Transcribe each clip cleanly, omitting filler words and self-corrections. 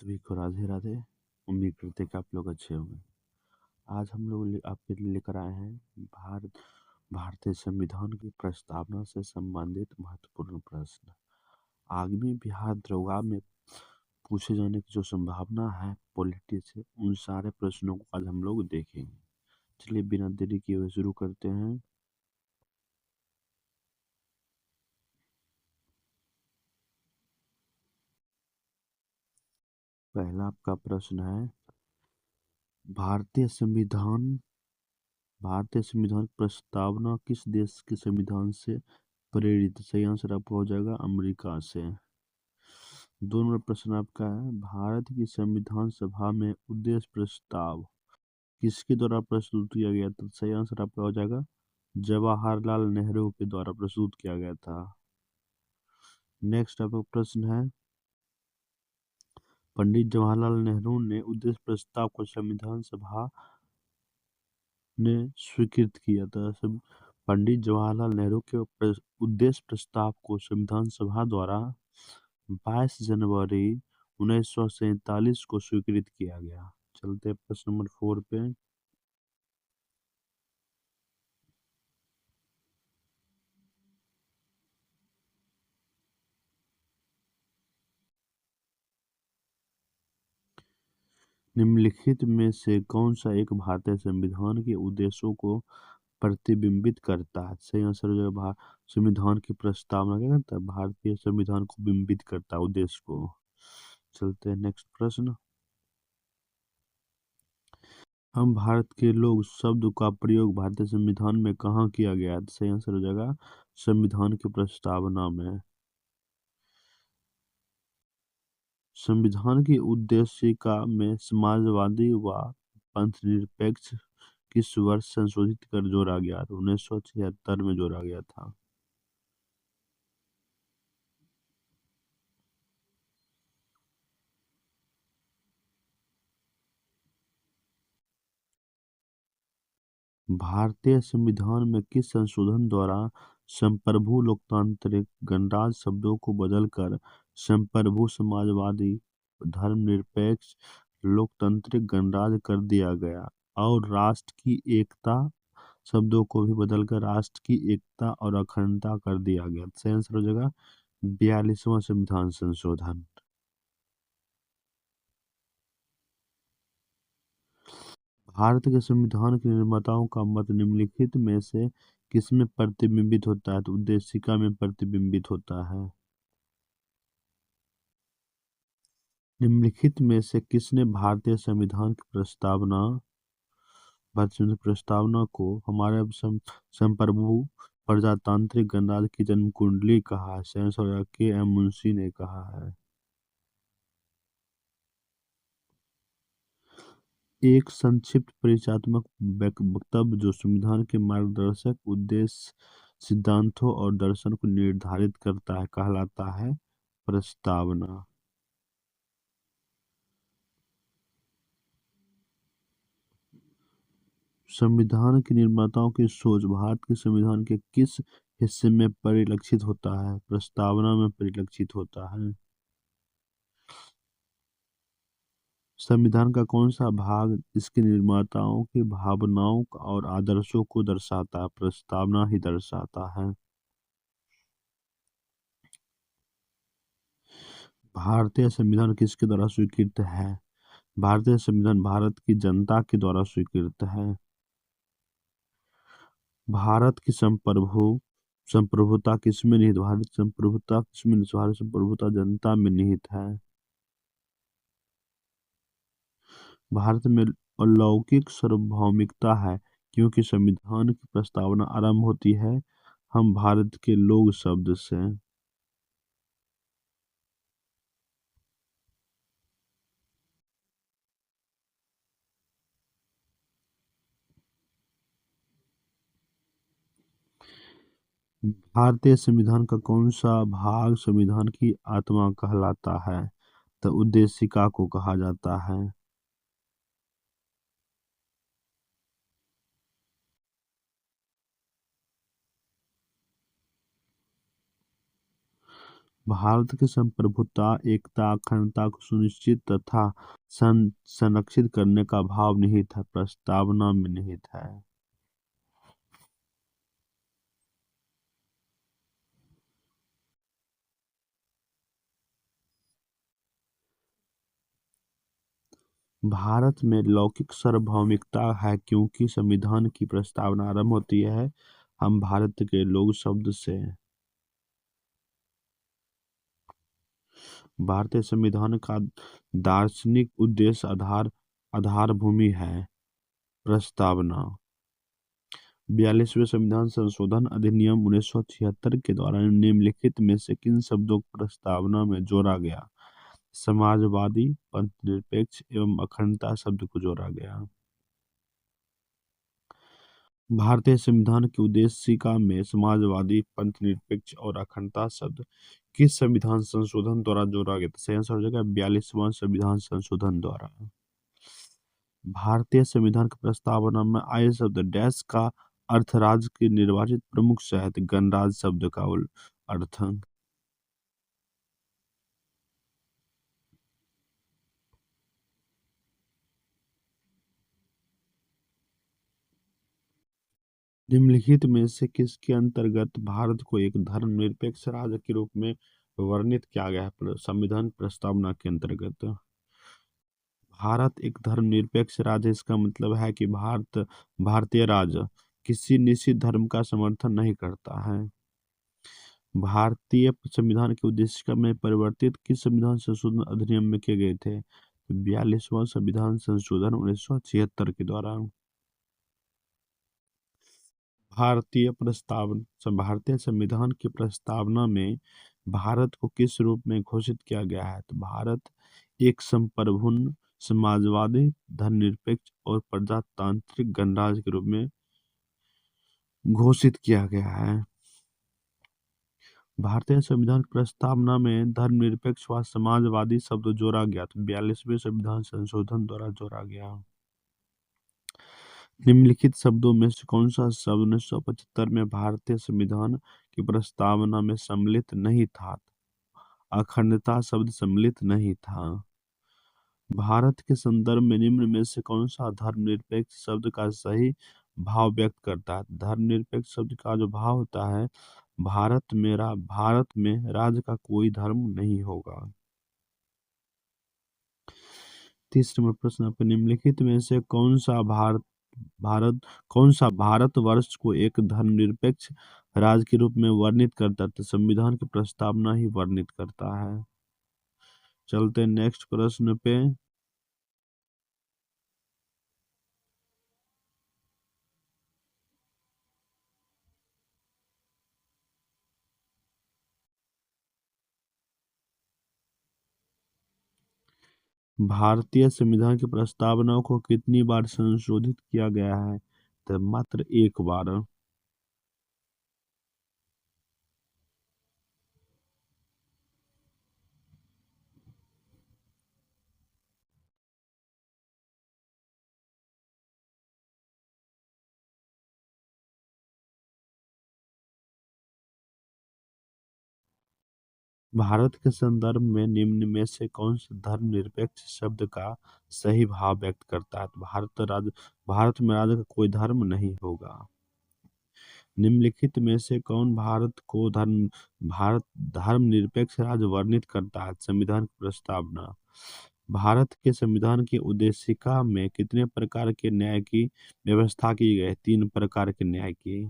सभी को राधे राधे। उम्मीद करते हैं कि आप लोग अच्छे होंगे। आज हम लोग आपके लिए लेकर आए हैं भारतीय संविधान की प्रस्तावना से संबंधित महत्वपूर्ण प्रश्न। आगामी बिहार दरोगा में पूछे जाने की जो संभावना है पॉलिटी से, उन सारे प्रश्नों को आज हम लोग देखेंगे। चलिए बिना देरी किए हुए शुरू करते हैं। पहला आपका प्रश्न है, भारतीय संविधान भारतीय संविधान की प्रस्तावना किस देश के संविधान से प्रेरित? सही आंसर आपका हो जाएगा अमेरिका से। 2 नंबर प्रश्न आपका है, भारत की संविधान सभा में उद्देश्य प्रस्ताव किसके द्वारा प्रस्तुत किया गया था? सही आंसर आपका हो जाएगा जवाहरलाल नेहरू के द्वारा प्रस्तुत किया गया था। नेक्स्ट आपका प्रश्न है, पंडित जवाहरलाल नेहरू ने उद्देश्य प्रस्ताव को संविधान सभा ने स्वीकृत किया था। पंडित जवाहरलाल नेहरू के उद्देश्य प्रस्ताव को संविधान सभा द्वारा 22 जनवरी 1947 को स्वीकृत किया गया। चलते हैं प्रश्न नंबर 4 पे। निम्नलिखित में से कौन सा एक भारतीय संविधान के उद्देश्यों को प्रतिबिंबित करता है? सही आंसर हो जाएगा संविधान की प्रस्तावना क्या करता है? भारतीय संविधान को बिंबित करता है, उद्देश्य को। चलते हैं नेक्स्ट प्रश्न। हम भारत के लोग शब्द का प्रयोग भारतीय संविधान में कहाँ किया गया है? सही आंसर हो जाएगा संविधान की प्रस्तावना में। संविधान की उद्देशिका में समाजवादी व पंथनिरपेक्ष किस वर्ष संशोधित कर जोड़ा गया था? 1976 में जोड़ा गया था। भारतीय संविधान में किस संशोधन द्वारा संप्रभु लोकतांत्रिक गणराज्य शब्दों को बदलकर संप्रभु समाजवादी धर्मनिरपेक्ष लोकतांत्रिक गणराज्य कर दिया गया और राष्ट्र की एकता शब्दों को भी बदलकर राष्ट्र की एकता और अखंडता कर दिया गया? सही आंसर हो जाएगा 42वां संविधान संशोधन। भारत के संविधान के निर्माताओं का मत निम्नलिखित में से किसमें प्रतिबिंबित होता है? तो उद्देशिका में प्रतिबिंबित होता है। निम्नलिखित में से किसने भारतीय संविधान प्रस्तावना को हमारे संप्रभु प्रजातांत्रिक गणराज्य की जन्म कुंडली कहा है? सेंसर के एम मुंशी ने कहा है। एक संक्षिप्त परिचयात्मक वक्तव्य जो संविधान के मार्गदर्शक उद्देश्य, सिद्धांतों और दर्शन को निर्धारित करता है कहलाता है प्रस्तावना। संविधान के निर्माताओं की सोच भारत के संविधान के किस हिस्से में परिलक्षित होता है? प्रस्तावना में परिलक्षित होता है। संविधान का कौन सा भाग इसके निर्माताओं की भावनाओं और आदर्शों को दर्शाता है? प्रस्तावना ही दर्शाता है। भारतीय संविधान किसके द्वारा स्वीकृत है? भारतीय संविधान भारत की जनता के द्वारा स्वीकृत है। भारत की संप्रभुता किसमें निहित? भारत संप्रभुता किसमें निहित? भारत संप्रभुता जनता में निहित है। भारत में अलौकिक सार्वभौमिकता है क्योंकि संविधान की प्रस्तावना आरंभ होती है हम भारत के लोग शब्द से। भारतीय संविधान का कौन सा भाग संविधान की आत्मा कहलाता है? तो उद्देशिका को कहा जाता है। भारत की संप्रभुता, एकता, अखंडता को सुनिश्चित तथा संरक्षित करने का भाव निहित है, प्रस्तावना में निहित है। भारत में लौकिक सार्वभौमिकता है क्योंकि संविधान की प्रस्तावना आरंभ होती है हम भारत के लोग शब्द से। भारतीय संविधान का दार्शनिक उद्देश्य आधार भूमि है, प्रस्तावना। 42वें संविधान संशोधन अधिनियम 1976 के द्वारा निम्नलिखित में से किन शब्दों को प्रस्तावना में जोड़ा गया? समाजवादी, पंथनिरपेक्ष एवं अखंडता शब्द को जोड़ा गया। भारतीय संविधान की उद्देशिका में समाजवादी, पंथनिरपेक्ष और अखंडता शब्द किस संविधान संशोधन द्वारा जोड़ा गया? सही आंसर हो जाएगा 42वां संविधान संशोधन द्वारा। भारतीय संविधान की प्रस्तावना में आए शब्द डैश का अर्थ राज्य के निर्वाचित प्रमुख सहित गणराज्य शब्द का अर्थ। निम्नलिखित में से किसके अंतर्गत भारत को एक धर्मनिरपेक्ष राज्य के रूप में वर्णित किया गया है? संविधान प्रस्तावना के अंतर्गत भारत एक धर्मनिरपेक्ष राज्य, इसका मतलब है कि भारतीय राज्य किसी निश्चित धर्म का समर्थन नहीं करता है। भारतीय संविधान के उद्देशिका में परिवर्तित किस संविधान संशोधन अधिनियम में किए गए थे? 42वां संविधान संशोधन 1976 के द्वारा। भारतीय संविधान की प्रस्तावना में भारत को किस रूप में घोषित किया गया है? तो भारत एक संप्रभुत्व, समाजवादी, धर्मनिरपेक्ष और प्रजातांत्रिक गणराज्य के रूप में घोषित किया गया है। भारतीय संविधान की प्रस्तावना में धर्मनिरपेक्ष व समाजवादी शब्द जोड़ा गया, तो 42वें संविधान संशोधन द्वारा जोड़ा गया। निम्नलिखित शब्दों में से कौन सा शब्द 1975 में भारतीय संविधान की प्रस्तावना में सम्मिलित नहीं था? अखंडता शब्द सम्मिलित नहीं था। भारत के संदर्भ में निम्न में से कौन सा धर्मनिरपेक्ष शब्द का सही भाव व्यक्त करता है? धर्मनिरपेक्ष शब्द का जो भाव होता है, भारत में राज्य का कोई धर्म नहीं होगा। 30 नंबर प्रश्न आपका, निम्नलिखित में से भारत कौन सा भारतवर्ष को एक धर्मनिरपेक्ष राज्य के रूप में वर्णित करता है? तो संविधान की प्रस्तावना ही वर्णित करता है। चलते नेक्स्ट प्रश्न पे। भारतीय संविधान की प्रस्तावना को कितनी बार संशोधित किया गया है? तो मात्र एक बार। भारत के संदर्भ में निम्न में से कौन सा धर्मनिरपेक्ष शब्द का सही भाव व्यक्त करता है? तो भारत में राज्य का कोई धर्म नहीं होगा। निम्नलिखित में से कौन भारत धर्मनिरपेक्ष राज्य वर्णित करता है? संविधान की प्रस्तावना। भारत के संविधान की उद्देशिका में कितने प्रकार के न्याय की व्यवस्था की गई है? 3 प्रकार के न्याय की।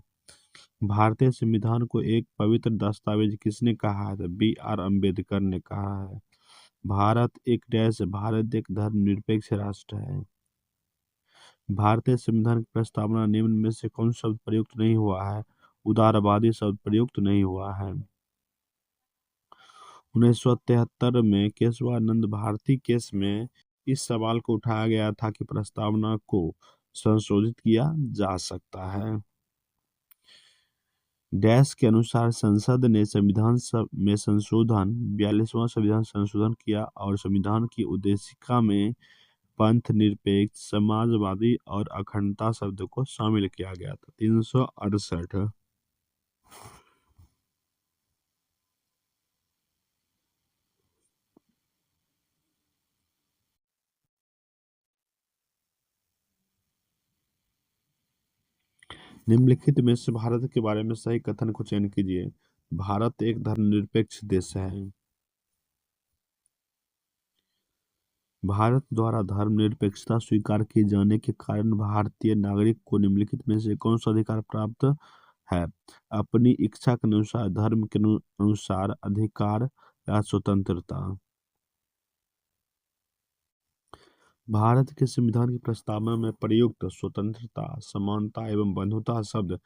भारतीय संविधान को एक पवित्र दस्तावेज किसने कहा है? B.R. अम्बेडकर ने कहा है। भारत एक धर्मनिरपेक्ष राष्ट्र है। भारतीय संविधान की प्रस्तावना निम्न में से कौन शब्द प्रयुक्त नहीं हुआ है? उदारवादी शब्द प्रयुक्त नहीं हुआ है। 1973 में केशवानंद भारती केस में इस सवाल को उठाया गया था कि प्रस्तावना को संशोधित किया जा सकता है। डैश के अनुसार संसद ने संविधान में संशोधन 42वां संविधान संशोधन किया और संविधान की उद्देशिका में पंथ निरपेक्ष, समाजवादी और अखंडता शब्द को शामिल किया गया था। 368। निम्नलिखित में से भारत के बारे में सही कथन को चयन कीजिए। भारत एक धर्मनिरपेक्ष देश है। भारत द्वारा धर्मनिरपेक्षता स्वीकार किए जाने के कारण भारतीय नागरिक को निम्नलिखित में से कौन सा अधिकार प्राप्त है? अपनी इच्छा के अनुसार, धर्म के अनुसार अधिकार या स्वतंत्रता। भारत के संविधान की प्रस्तावना में प्रयुक्त स्वतंत्रता, समानता एवं बंधुता शब्द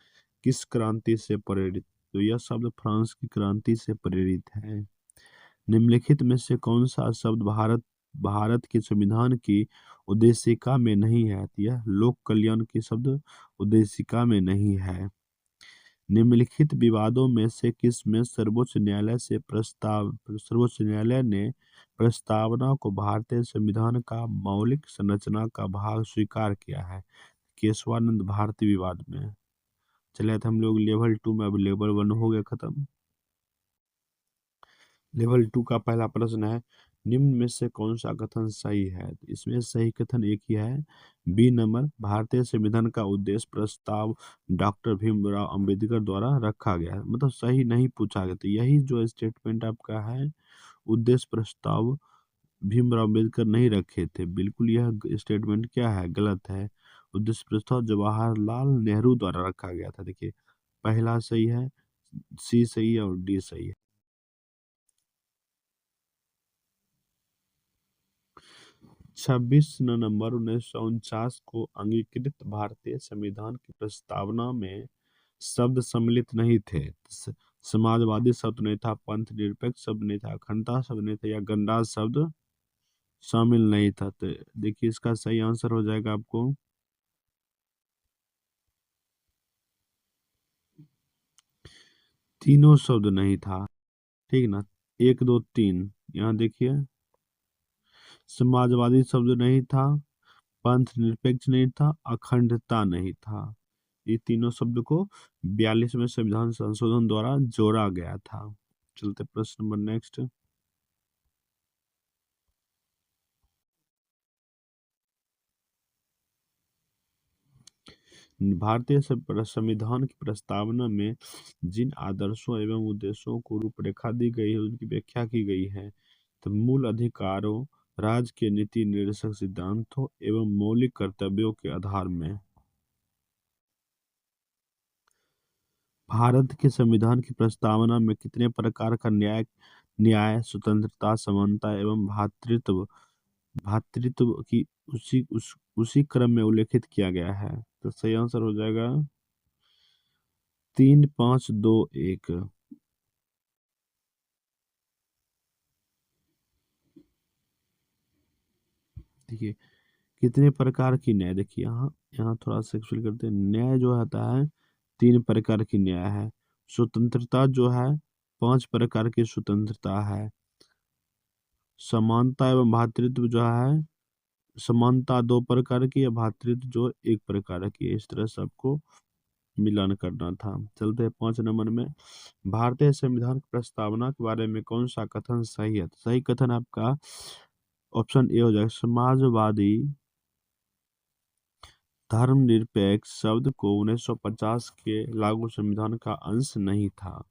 किस क्रांति से प्रेरित? तो यह शब्द फ्रांस की क्रांति से प्रेरित है। निम्नलिखित में से कौन सा शब्द भारत भारत के संविधान की उद्देशिका में नहीं है? तो यह लोक कल्याण की शब्द उद्देशिका में नहीं है। निम्नलिखित विवादों में से किस में सर्वोच्च न्यायालय ने प्रस्तावना को भारतीय संविधान का मौलिक संरचना का भाग स्वीकार किया है? केशवानंद भारती विवाद में। चले तो हम लोग लेवल 2 में, अब लेवल 1 हो गया खत्म। लेवल 2 का पहला प्रश्न है, निम्न में से कौन सा कथन सही है? तो इसमें सही कथन एक ही है, बी नंबर। भारतीय संविधान का उद्देश्य प्रस्ताव डॉक्टर भीमराव अंबेडकर द्वारा रखा गया है, मतलब सही नहीं पूछा गया। तो यही जो स्टेटमेंट आपका है, उद्देश्य प्रस्ताव भीमराव अम्बेडकर नहीं रखे थे, बिल्कुल यह स्टेटमेंट क्या है, गलत है। उद्देश्य प्रस्ताव जवाहरलाल नेहरू द्वारा रखा गया था। देखिए, पहला सही है, सी सही है और डी सही है। 26 नवंबर 1949 को अंगीकृत भारतीय संविधान की प्रस्तावना में शब्द सम्मिलित नहीं थे। समाजवादी शब्द नहीं था, पंथ निरपेक्ष शब्द नहीं था, अखंडता शब्द नहीं था, या गणराज्य शब्द शामिल नहीं था। तो देखिए, इसका सही आंसर हो जाएगा आपको तीनों शब्द नहीं था। ठीक ना, 1 2 3, यहाँ देखिए, समाजवादी शब्द नहीं था, पंथ निरपेक्ष नहीं था, अखंडता नहीं था। ये तीनों शब्द को 42वें संविधान संशोधन द्वारा जोड़ा गया था। चलते प्रश्न नंबर नेक्स्ट। भारतीय संविधान की प्रस्तावना में जिन आदर्शों एवं उद्देश्यों को रूपरेखा दी गई है, उनकी व्याख्या की गई है। तो मूल अधिकारों, राज्य के नीति निर्देशक सिद्धांतों एवं मौलिक कर्तव्यों के आधार में भारत के संविधान की प्रस्तावना में कितने प्रकार का न्याय, स्वतंत्रता, समानता एवं भातृत्व की उसी क्रम में उल्लेखित किया गया है? तो सही आंसर हो जाएगा 3 5 2 1। देखिए, कितने प्रकार की न्याय, देखिए यहाँ यहाँ थोड़ा सा एक्चुअली करते हैं। न्याय जो होता है, 3 प्रकार की न्याय है। स्वतंत्रता जो है, 5 प्रकार की स्वतंत्रता है। समानता एवं भातृत्व जो है, समानता 2 प्रकार की है, भातृत्व जो 1 प्रकार की है। इस तरह से आपको मिलान करना था। चलते हैं 5 नंबर में। भारतीय संविधान की प्रस्तावना के बारे में कौन सा कथन सही है? तो सही कथन आपका ऑप्शन ए हो जाएगा, समाजवादी धर्मनिरपेक्ष शब्द को 1950 के लागू संविधान का अंश नहीं था।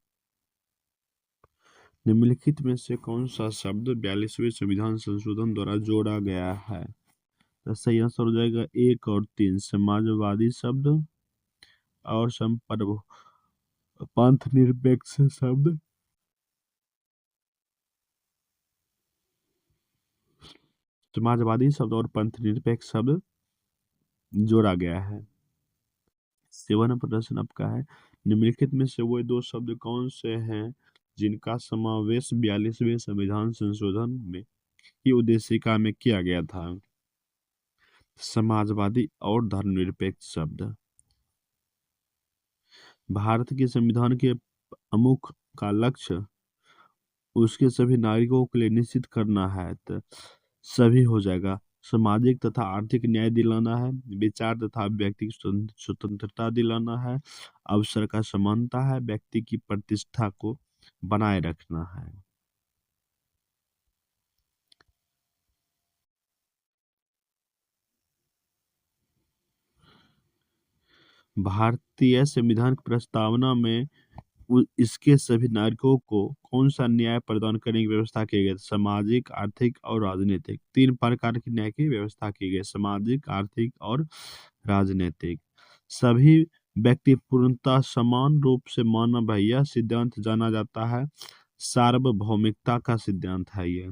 निम्नलिखित में से कौन सा शब्द 42वें संविधान संशोधन द्वारा जोड़ा गया है? तो सही आंसर हो जाएगा 1 और 3, समाजवादी शब्द और पंथ निरपेक्ष शब्द समाजवादी शब्द और पंथ निरपेक्ष शब्द जोड़ा गया है। 7 प्रश्न आपका है, निम्नलिखित में से वो दो शब्द कौन से हैं जिनका समावेश 42वें संविधान संशोधन में की उद्देशिका में किया गया था? समाजवादी और धर्मनिरपेक्ष शब्द। भारत के संविधान के प्रमुख का लक्ष्य उसके सभी नागरिकों के लिए निश्चित करना है। तो सभी हो जाएगा। सामाजिक तथा आर्थिक न्याय दिलाना है, विचार तथा व्यक्ति की स्वतंत्रता दिलाना है, अवसर का समानता है, व्यक्ति की प्रतिष्ठा को बनाए रखना है। भारतीय संविधान की प्रस्तावना में इसके सभी नागरिकों को कौन सा न्याय प्रदान करने की व्यवस्था की गई? सामाजिक, आर्थिक और राजनीतिक। 3 प्रकार की न्याय की व्यवस्था की गई: सामाजिक, आर्थिक और राजनीतिक। सभी व्यक्ति पूर्णतः समान रूप से मानव है, यह सिद्धांत जाना जाता है सार्वभौमिकता का सिद्धांत है ये।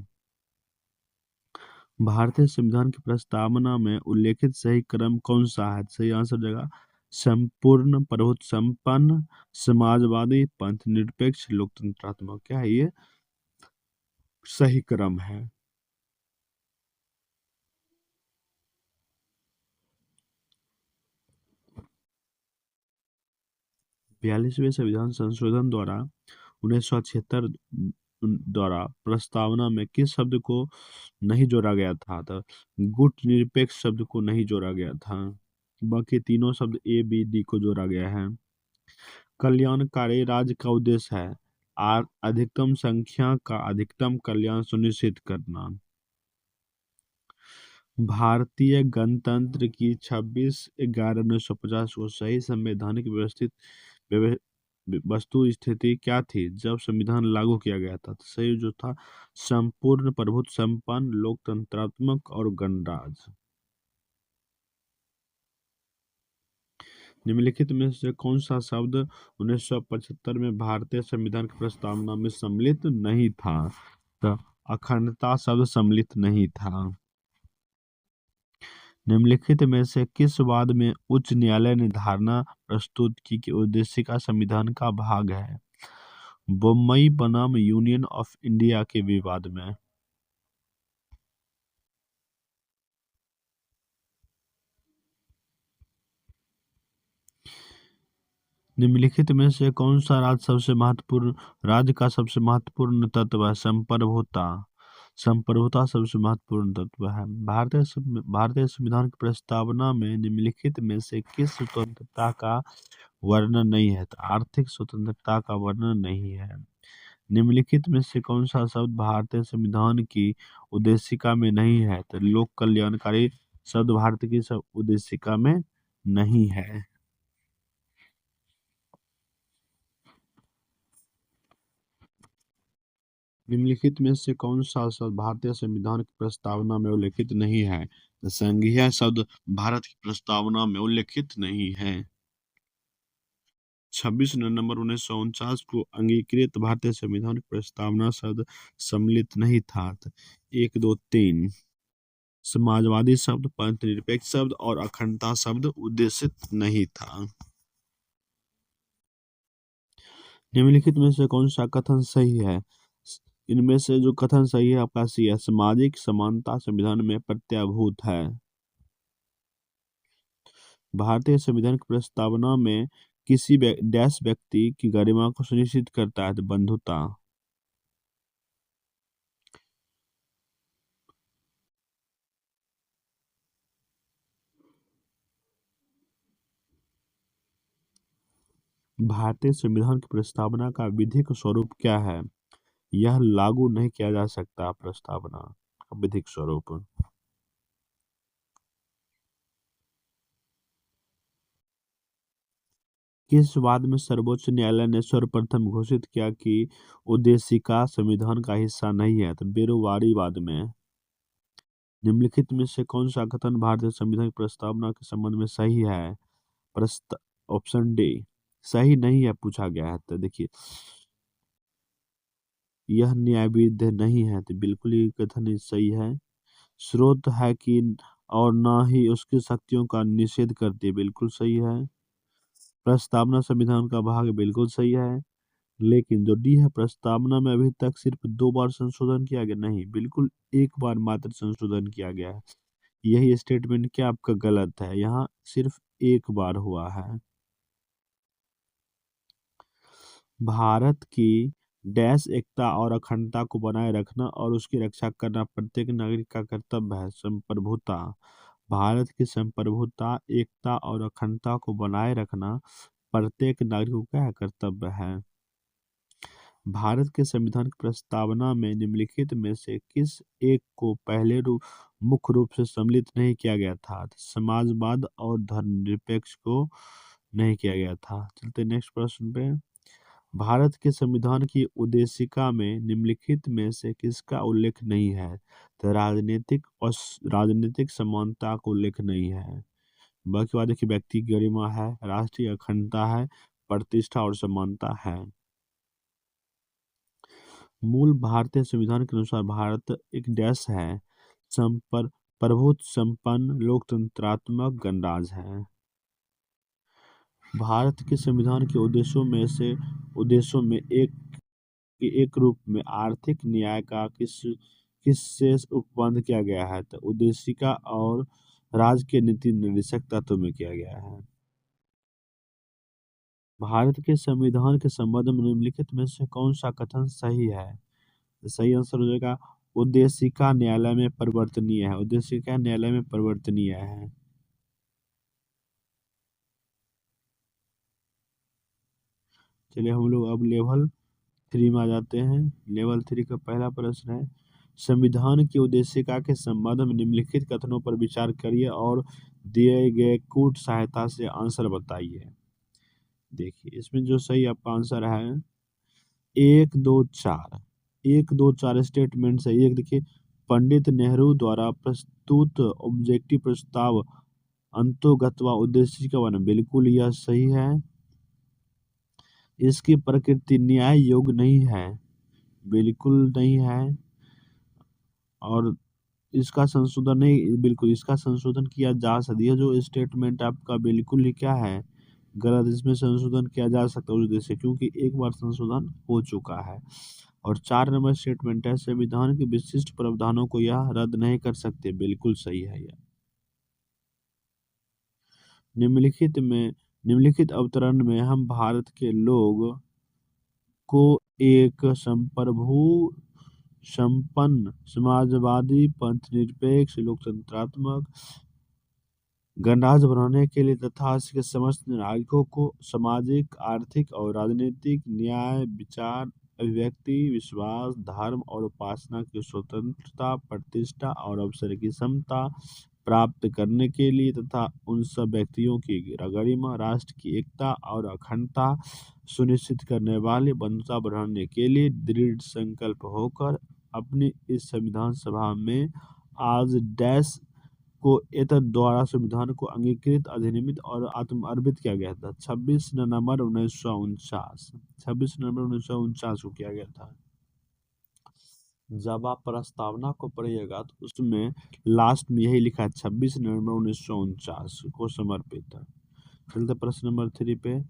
भारतीय संविधान की प्रस्तावना में उल्लेखित सही क्रम कौन सा है? सही आंसर देगा संपूर्ण, प्रभुत्व संपन्न, समाजवादी, पंथ निरपेक्ष, लोकतंत्रात्मक। क्या है ये? सही क्रम है। 42वें संविधान संशोधन द्वारा 1976 द्वारा प्रस्तावना में किस शब्द को नहीं जोड़ा गया था? तो गुट निरपेक्ष शब्द को नहीं जोड़ा गया था। बाकी तीनों शब्द ए बी डी को जोड़ा गया है। कल्याणकारी राज्य का उद्देश्य है अधिकतम संख्या का अधिकतम कल्याण सुनिश्चित करना। भारतीय गणतंत्र की 26/11/1950 को सही संवैधानिक व्यवस्थित वस्तु स्थिति क्या थी जब संविधान लागू किया गया था? तो सही जो था संपूर्ण, प्रभुत्व संपन्न, लोकतंत्रात्मक और गणराज। निम्नलिखित में से कौन सा शब्द 1975 में भारतीय संविधान की प्रस्तावना में सम्मिलित नहीं था? तो अखंडता शब्द सम्मिलित नहीं था। निम्नलिखित में से किस वाद में उच्च न्यायालय ने धारणा प्रस्तुत की कि उद्देशिका संविधान का भाग है? बम्बई बनाम यूनियन ऑफ इंडिया के विवाद में। निम्नलिखित में से कौन सा राज्य का सबसे महत्वपूर्ण तत्व है? संप्रभुता। संप्रभुता सबसे महत्वपूर्ण तत्व है। भारतीय संविधान की प्रस्तावना में निम्नलिखित में से किस स्वतंत्रता का वर्णन नहीं है? तो आर्थिक स्वतंत्रता का वर्णन नहीं है। निम्नलिखित में से कौन सा शब्द भारतीय संविधान की उद्देशिका में नहीं है? तो लोक कल्याणकारी शब्द भारत की उद्देशिका में नहीं है। निम्नलिखित में से कौन सा शब्द भारतीय संविधान की प्रस्तावना में उल्लेखित नहीं है? तो संघीय शब्द भारत की प्रस्तावना में उल्लेखित नहीं है। 26 नवंबर 1949 को अंगीकृत भारतीय संविधान की प्रस्तावना शब्द सम्मिलित नहीं था। 1 2 3 समाजवादी शब्द, पंथ निरपेक्ष शब्द और अखंडता शब्द उद्देशित नहीं था। निम्नलिखित में से कौन सा कथन सही है? इनमें से जो कथन सही है आपका सी है, सामाजिक समानता संविधान में प्रत्याभूत है। भारतीय संविधान की प्रस्तावना में किसी डैश व्यक्ति की गरिमा को सुनिश्चित करता है? तो बंधुता। भारतीय संविधान की प्रस्तावना का विधिक स्वरूप क्या है? यह लागू नहीं किया जा सकता। प्रस्तावना का विधिक स्वरूप। किस वाद में सर्वोच्च न्यायालय ने सर्वप्रथम घोषित किया कि उद्देशिका संविधान का हिस्सा नहीं है? तो बेरोवारी वाद में। निम्नलिखित में से कौन सा कथन भारतीय संविधान की प्रस्तावना के संबंध में सही है? ऑप्शन डी सही नहीं है पूछा गया है। तो देखिए यह न्यायविध नहीं है, तो बिल्कुल ही कथन ही सही है। स्रोत है कि और ना ही उसकी शक्तियों का निषेध करती है, बिल्कुल सही है। प्रस्तावना संविधान का भाग, बिल्कुल सही है। लेकिन जो डी है, प्रस्तावना में अभी तक सिर्फ 2 बार संशोधन किया गया, नहीं, बिल्कुल 1 बार मात्र संशोधन किया गया है। यही स्टेटमेंट क्या आपका गलत है? यहाँ सिर्फ 1 बार हुआ है। भारत की डैश एकता और अखंडता को बनाए रखना और उसकी रक्षा करना प्रत्येक नागरिक का कर्तव्य है। संप्रभुता। भारत की संप्रभुता, एकता और अखंडता को बनाए रखना प्रत्येक नागरिक का क्या कर्तव्य है? भारत के संविधान की प्रस्तावना में निम्नलिखित में से किस एक को पहले मुख्य रूप से सम्मिलित नहीं किया गया था? समाजवाद और धर्मनिरपेक्ष को नहीं किया गया था। चलते नेक्स्ट प्रश्न पे। भारत के संविधान की उद्देशिका में निम्नलिखित में से किसका उल्लेख नहीं है? तो राजनीतिक समानता का उल्लेख नहीं है। बाकी बात देखिए, व्यक्ति की गरिमा है, राष्ट्रीय अखंडता है, प्रतिष्ठा और समानता है। मूल भारतीय संविधान के अनुसार भारत एक देश है, संपर प्रभुत्व संपन्न लोकतंत्रात्मक गणराज्य है। भारत के संविधान के उद्देश्यों में एक रूप में आर्थिक न्याय का किससे उपबंध किया गया है? तो उद्देशिका और राज्य के नीति निर्देशक तत्व में किया गया है। भारत के संविधान के संबंध में निम्नलिखित में से कौन सा कथन सही है? तो सही आंसर हो जाएगा उद्देशिका न्यायालय में परिवर्तनीय है। उद्देशिका न्यायालय में परिवर्तनीय है। चलिए हम लोग अब लेवल 3 में आ जाते हैं। लेवल 3 का पहला प्रश्न है, संविधान की उद्देशिका के संबंध में निम्नलिखित कथनों पर विचार करिए और दिए गए कूट सहायता से आंसर बताइए। देखिए इसमें जो सही आपका आंसर है 1 2 4। 1 2 4 स्टेटमेंट है। एक देखिए, पंडित नेहरू द्वारा प्रस्तुत ऑब्जेक्टिव प्रस्ताव अंतोगत्वा उद्देशिका वन, बिल्कुल यह सही है। इसकी प्रकृति न्याय योग्य नहीं है, बिल्कुल नहीं है। और इसका संशोधन नहीं, बिल्कुल इसका संशोधन किया जा सकता है। जो स्टेटमेंट आपका बिल्कुल ही क्या है, गलत। इसमें संशोधन किया जा सकता है उस उद्देश्य से, क्योंकि एक बार संशोधन हो चुका है। और 4 नंबर स्टेटमेंट है, संविधान के विशिष्ट प्रावधानों को यह रद्द नहीं कर सकते, बिल्कुल सही है यह। निम्नलिखित अवतरण में हम भारत के लोग को एक संप्रभु संपन्न समाजवादी पंथनिरपेक्ष लोकतंत्रात्मक गणराज्य बनाने के लिए तथा इसके समस्त नागरिकों को सामाजिक, आर्थिक और राजनीतिक न्याय, विचार, अभिव्यक्ति, विश्वास, धर्म और उपासना की स्वतंत्रता, प्रतिष्ठा और अवसर की समता प्राप्त करने के लिए तथा उन सब व्यक्तियों की गरिमा, राष्ट्र की एकता और अखंडता सुनिश्चित करने वाले बंधुता बढ़ाने के लिए दृढ़ संकल्प होकर अपनी इस संविधान सभा में आज डैश को एतद द्वारा संविधान को अंगीकृत, अधिनियमित और आत्मअर्पित किया गया था। 26 नवंबर 1949। 26 नवंबर 1949 को किया गया था। जब आप प्रस्तावना को पढ़िएगा तो उसमें लास्ट में यही लिखा है, 26 नवंबर 1949 को समर्पित है। चलते प्रश्न नंबर 3 पे।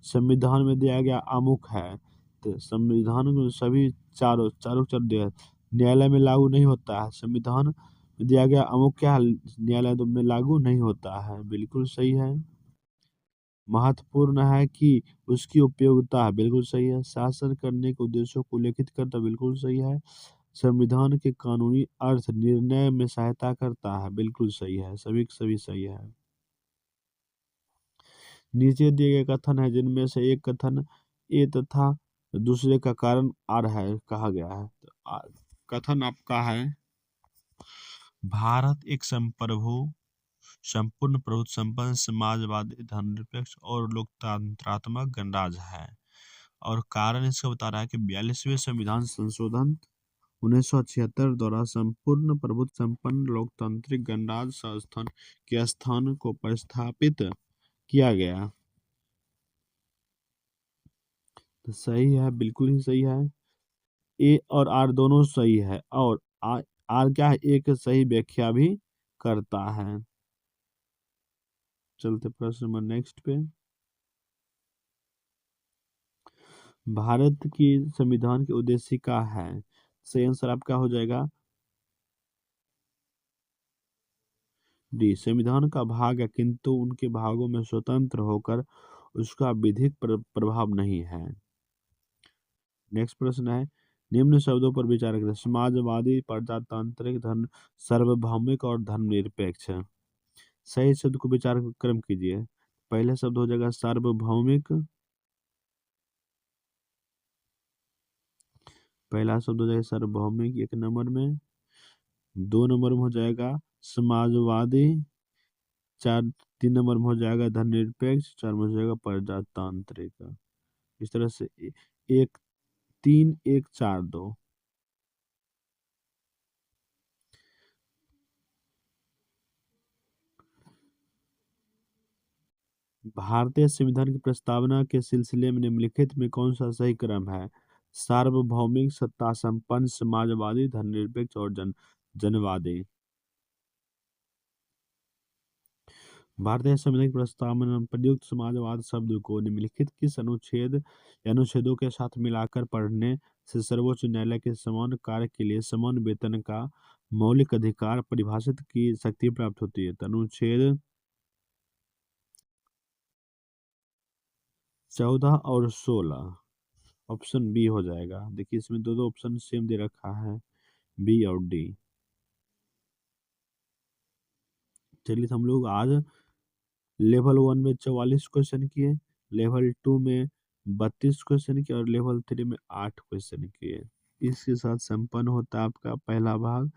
संविधान में दिया गया अमुक है, तो संविधान में सभी चारों चार दिया न्यायालय में लागू नहीं होता है। संविधान में दिया गया अमुक क्या न्यायालय में लागू नहीं होता है, बिल्कुल सही है। महत्वपूर्ण है कि उसकी उपयोगिता है, बिल्कुल सही है। शासन करने के उद्देश्यों को उल्लेखित करता, बिल्कुल सही है। संविधान के कानूनी अर्थ निर्णय में सहायता करता है, बिल्कुल सही है। सभी सभी सही है। नीचे दिए गए कथन है जिनमें से एक कथन ए तथा दूसरे का कारण आर है कहा गया है। तो कथन आपका है, भारत एक संपूर्ण प्रभुत्व संपन्न समाजवादी धर्मनिरपेक्ष और लोकतंत्रात्मक गणराज्य है। और कारण इसका बता रहा है कि 42वें संविधान संशोधन 1976 द्वारा संपूर्ण प्रभुत्व संपन्न लोकतांत्रिक गणराज्य संस्थान के स्थान को प्रस्थापित किया गया। तो सही है, बिल्कुल ही सही है। ए और आर दोनों सही है। और आर क्या है, एक सही व्याख्या भी करता है। चलते प्रश्न नंबर नेक्स्ट पे। भारत की संविधान की उद्देशिका है, सही आंसर आपका हो जाएगा डी, संविधान का भाग है किंतु उनके भागों में स्वतंत्र होकर उसका विधिक प्रभाव नहीं है। नेक्स्ट प्रश्न है, निम्न शब्दों पर विचार करें। समाजवादी, प्रजातांत्रिक, धर्म सार्वभौमिक और धर्मनिरपेक्ष। सही शब्द को विचार क्रम कीजिए। पहला शब्द हो जाएगा सार्वभौमिक, पहला शब्द हो जाएगा सार्वभौमिक 1 नंबर में। 2 नंबर में हो जाएगा समाजवादी, चार, 3 नंबर में हो जाएगा धर्मनिरपेक्ष, 4 में हो जाएगा प्रजातांत्रिक। इस तरह से 1 3 1 4 2। भारतीय संविधान की प्रस्तावना के सिलसिले में निम्नलिखित में कौन सा सही क्रम है? सार्वभौमिक, सत्ता संपन्न, समाजवादी, धर्मनिरपेक्ष और जनवादी। भारतीय संविधान की प्रस्तावना में प्रयुक्त समाजवाद शब्द को निम्नलिखित किस अनुच्छेद या अनुच्छेदों के साथ मिलाकर पढ़ने से सर्वोच्च न्यायालय के समान कार्य के लिए समान वेतन का मौलिक अधिकार परिभाषित की शक्ति प्राप्त होती है? तो अनुच्छेद 14 और 16। ऑप्शन बी हो जाएगा। देखिए इसमें दो दो ऑप्शन सेम दे रखा है, बी और डी। चलिए तो हम लोग आज लेवल 1 में 44 क्वेश्चन किए, लेवल 2 में 32 क्वेश्चन किए और लेवल 3 में 8 क्वेश्चन किए। इसके साथ संपन्न होता है आपका पहला भाग।